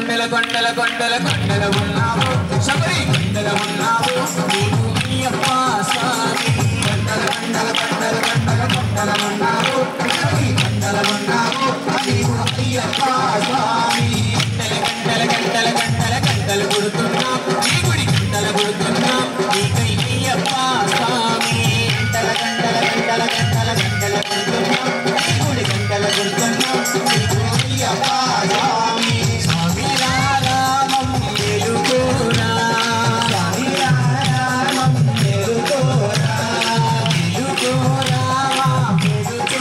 కొండల ఉన్నావు శబరి కొండల ఉన్నావు నీవు అయ్యప్ప స్వామి కొండల ఉన్నావు శబరి కొండల ఉన్నావు నీవు అయ్యప్ప స్వామి గంటల కొడుతున్నాం నీ గుడి గంటల కొడుతున్నాం నీకై అయ్యప్ప స్వామి గంటల కొడుతున్నాం నీ గుడి గంటల కొడుతున్నాం నీకు అయ్యప్ప స్వామి స్వామి రామం వెలుగురా స్వామి రామం వెలుగురా వెలుగురా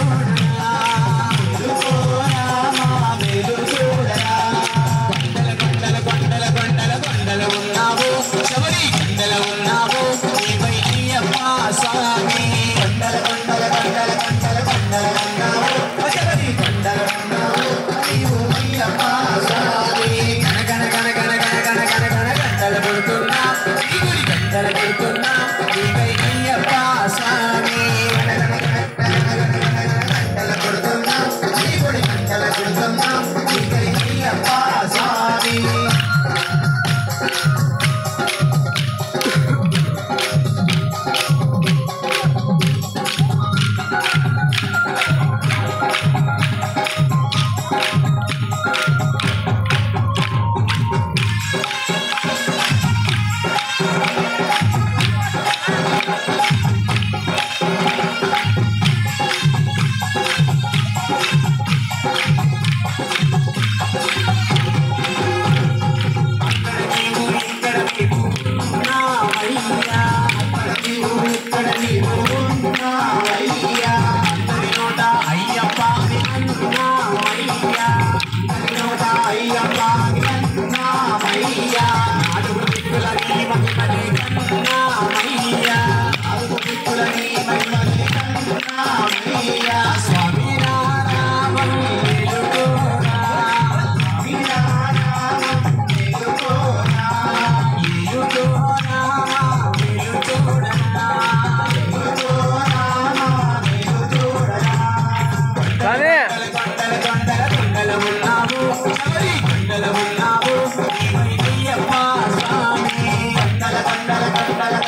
ఉన్నావు శబరి కొండల ఉన్నావు నీవై అయ్యప్ప స్వామి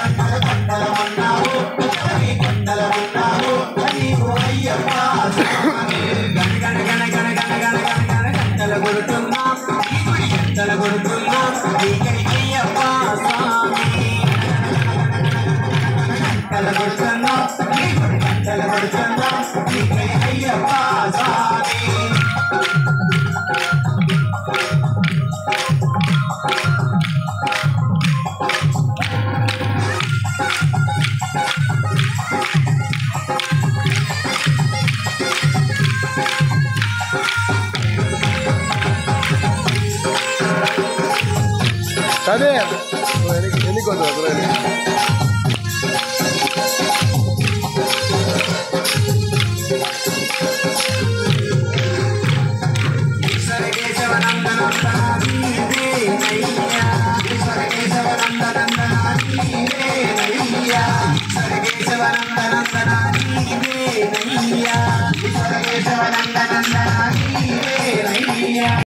కొండల ఉన్నావు శబరి కొండల ఉన్నావు నీవు అయ్యప్ప స్వామి గంటల కొడుతున్నా నీ గుడి గంటల కొడుతున్నా నీవై అయ్యప్ప స్వామి గంటల కొడుతున్నా నీ గుడి గంటల కొడుతున్నా నీవై అయ్యప్ప స్వామి అదే ఎన్ని కొంచెం